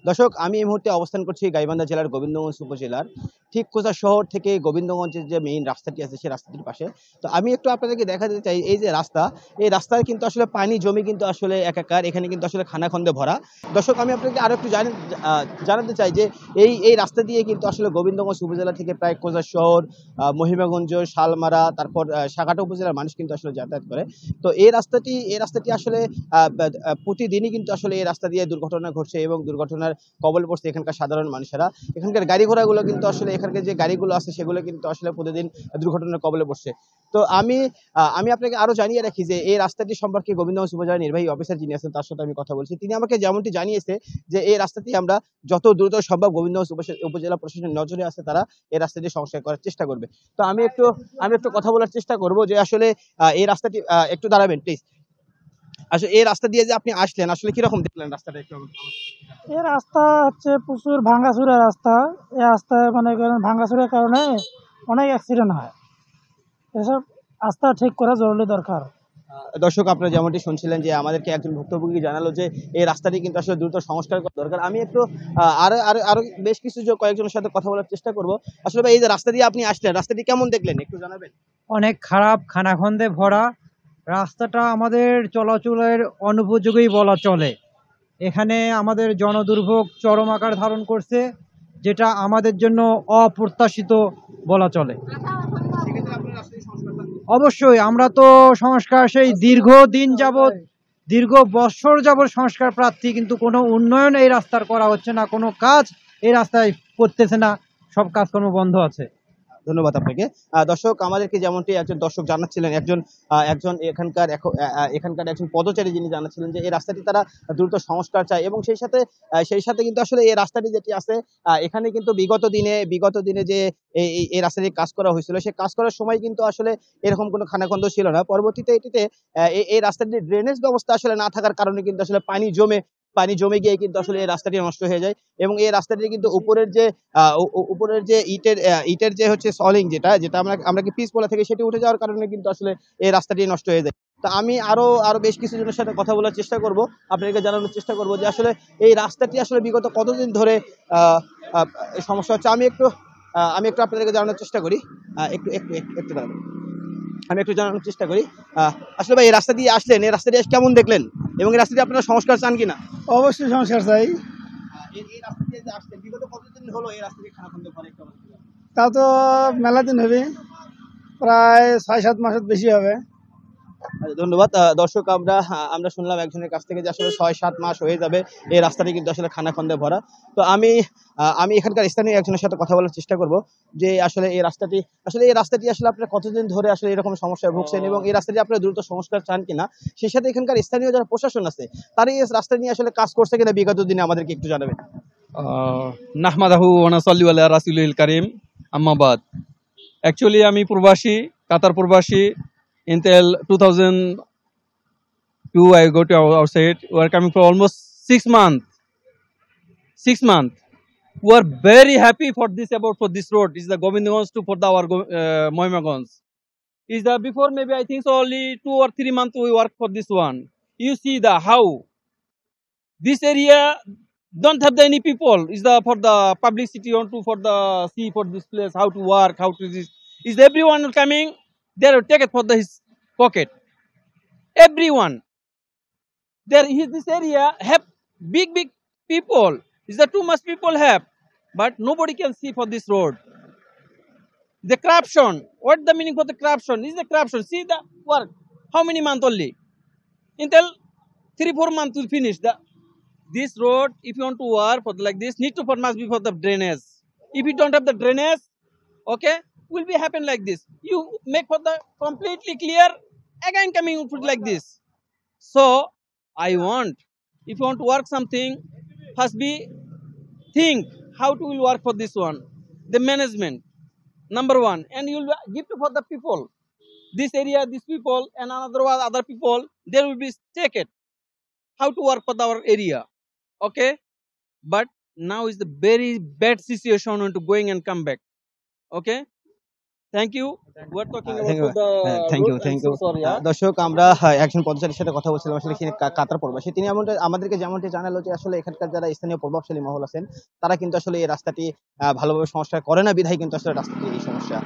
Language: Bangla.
দর্শক, আমি এই মুহূর্তে অবস্থান করছি গাইবান্ধা জেলার গোবিন্দগঞ্জ উপজেলার ঠিক কোচা শহর থেকে গোবিন্দগঞ্জের যে মেইন রাস্তাটি আছে সেই রাস্তাটির পাশে। তো আমি একটু আপনাদেরকে দেখাতে চাই এই যে রাস্তা, এই রাস্তায় কিন্তু আসলে পানি জমি কিন্তু আসলে একাকার, এখানে কিন্তু আসলে খানাখন্দে ভরা। দর্শক, আমি আপনাকে আরো একটু জানাতে চাই যে এই রাস্তা দিয়ে কিন্তু আসলে গোবিন্দগঞ্জ উপজেলা থেকে প্রায় কোচা শহর, মহিমাগঞ্জ, শালমারা, তারপর সাঘাটা উপজেলার মানুষ কিন্তু আসলে যাতায়াত করে। তো এই রাস্তাটি আসলে প্রতিদিনই কিন্তু আসলে এই রাস্তা দিয়ে দুর্ঘটনা ঘটছে এবং দুর্ঘটনার কবলে পড়ছে এখানকার সাধারণ মানুষেরা। এখানকার গাড়ি ঘোড়াগুলো কিন্তু আসলে এখানকার যে গাড়িগুলো আছে সেগুলো কিন্তু আসলে প্রতিদিন দুর্ঘটনার কবলে পড়ছে। তো আমি আপনাকে আরো জানিয়ে রাখি যে এই রাস্তাটি সম্পর্কে গোবিন্দগঞ্জ উপজেলা নির্বাহী অফিসার যিনি আছেন তার সাথে আমি কথা বলছি। তিনি আমাকে যেমনটি জানিয়েছে যে এই রাস্তাটি আমরা যত দ্রুত সম্ভব গোবিন্দগঞ্জ উপজেলা প্রশাসনের নজরে আছে, তারা এই রাস্তাটি সংস্কার করার চেষ্টা করবে। তো আমি একটু কথা বলার চেষ্টা করব যে আসলে এই রাস্তাটি একটু দাঁড়াবেন প্লিজ। আসলে এই রাস্তা দিয়ে যে আপনি আসলেন, আসলে কিরকম দেখলেন রাস্তাটা একটু এই রাস্তা হচ্ছে প্রচুর ভাঙাচুরা রাস্তা। এই রাস্তায় মনে করেন ভাঙাচুরার কারণে অনেক অ্যাক্সিডেন্ট হয়। এসব রাস্তা ঠিক করা জরুরি দরকার। দর্শক, আপনারা যেমনটি শুনছিলেন যে আমাদেরকে একজন ভুক্তভোগী জানালো যে এই রাস্তাটি কিন্তু আসলে দ্রুত সংস্কার করা দরকার। আমি একটু আরো বেশ কিছু কয়েকজনের সাথে কথা বলার চেষ্টা করব। আসলে ভাই, এই যে রাস্তা দিয়ে আপনি আসলেন, রাস্তাটি কেমন দেখলেন একটু জানাবেন? অনেক খারাপ, খানাখন্দে ভরা। রাস্তাটা আমাদের চলাচলের অনুপযোগী বলা চলে। এখানে আমাদের জনদুর্ভোগ চরম আকার ধারণ করছে, যেটা আমাদের জন্য অপ্রত্যাশিত বলা চলে। সেক্ষেত্রে আপনার রাস্তাটি সংস্কার করতে অবশ্যই আমরা তো সংস্কার সেই দীর্ঘ বছর যাবৎ সংস্কার প্রার্থী, কিন্তু কোনো উন্নয়ন এই রাস্তার করা হচ্ছে না, কোনো কাজ এই রাস্তায় করতেছে না, সব কাজকর্ম বন্ধ আছে। ধন্যবাদ আপনাকে। দর্শক, আমাদেরকে যেমনটি একজন দর্শক জানাচ্ছিলেন, একজন এখানকার একজন পদচারী যিনি জানাচ্ছিলেন যে এই রাস্তাটি তারা দ্রুত সংস্কার চায় এবং সেই সাথে কিন্তু আসলে এই রাস্তাটি যেটি আছে, এখানে কিন্তু বিগত দিনে যে এই রাস্তাটি কাজ করা হয়েছিল, সেই কাজ করার সময় কিন্তু আসলে এরকম কোনো খানাখন্দ ছিল না। পরবর্তীতে এটিতে এই রাস্তাটির ড্রেনেজ ব্যবস্থা আসলে না থাকার কারণে কিন্তু আসলে পানি জমে গিয়ে কিন্তু আসলে এই রাস্তাটি নষ্ট হয়ে যায় এবং এই রাস্তাটি কিন্তু উপরের যে ইটের যে হচ্ছে সলিং, যেটা আমরা কি পিচ বলা থেকে সেটি উঠে যাওয়ার কারণে কিন্তু আসলে এই রাস্তাটি নষ্ট হয়ে যায়। তো আমি আরো বেশ কিছু জনের সাথে কথা বলার চেষ্টা করব, আপনাদেরকে জানানোর চেষ্টা করব যে আসলে এই রাস্তাটি আসলে বিগত কতদিন ধরে আহ, আহ, সমস্যা হচ্ছে। আমি একটু আপনাদেরকে জানানোর চেষ্টা করি। একটু দাঁড়ান। আমি একটু জানানোর চেষ্টা করি। আহ, আসলে ভাই, এই রাস্তা দিয়ে আসলেন, এই রাস্তাটি কেমন দেখলেন এবং এই রাস্তাটি আপনারা সংস্কার চান কিনা? অবশ্যই সংস্কার চাই। এই রাস্তা দিয়ে যে আসলেন, বিগত কতদিন হলো এই রাস্তাটি খানাখন্দে ভরে একটু আমাকে বলেন। তা তো মেলা দিন হবে, প্রায় 6-7 মাসের বেশি হবে। আচ্ছা, ধন্যবাদ। দর্শক, আমরা শুনলাম একজনের কাছ থেকে যে আসলে 6-7 মাস হয়ে যাবে এই রাস্তাটি কিন্তু আসলে খানাখন্দে ভরা। তো আমি এখানকার স্থানীয় একজনের সাথে কথা বলার চেষ্টা করব যে আসলে এই রাস্তাটি আসলে আপনারা কতদিন ধরে আসলে এরকম সমস্যায় ভুগছেন এবং এই রাস্তাটি আপনারা দ্রুত সংস্কার চান কিনা। সেই সাথে এখানকার স্থানীয় যারা প্রশাসন আছে তারা এই রাস্তা নিয়ে আসলে কাজ করছে কিনা বিগত দিনে আমাদেরকে একটু জানাবেন। নাহমাদাহু ওয়া নাসাল্লি আলা রাসূলিল কারীম, আম্মা বাদ। অ্যাকচুয়ালি আমি প্রবাসী, কাতার প্রবাসী। Until 2002 I go to outside. We are coming for almost 6 months. 6 months. We are very happy for this road. Is the Govindganj to for the our Mohimaganj. Is the before maybe I think so only 2 or 3 months we work for this one. You see the how this area don't have the any people. Is the for the publicity want to for the see for this place how to work, how to this. Is everyone coming? They will take it for his pocket. Everyone there is this area have big people. Is the too much people have, but nobody can see for this road. The corruption. What the meaning for the corruption? Is the corruption. See the work. How many months only? Until 3-4 months will finish the this road. If you want to work for like this, need to for must be for the drainage. If you don't have the drainage, okay, will be happen like this. You make for the completely clear, again coming food like this. So I want, if you want to work something, first be think how to will work for this one. The management number one, and you will give to for the people. This area, these people, and another one, other people, there will be take it how to work for our area. Okay, but now is the very bad situation when to going and come back. Okay, Thank you. We're talking about Thank you. the thank you road. Thank I'm you so sorry. Yeah. দর্শক, আমরা একজন পথচারীর সাথে কথা বলছিলাম, আসলে তিনি কাতার প্রবাসী। তিনি আমাদেরকে যেমনটি জানালো যে আসলে এখানকার যারা স্থানীয় প্রভাবশালী মহল আছেন, তারা কিন্তু আসলে এই রাস্তাটি ভালোভাবে সংস্কার করে না বিধায় কিন্তু আসলে রাস্তাটির এই সমস্যা।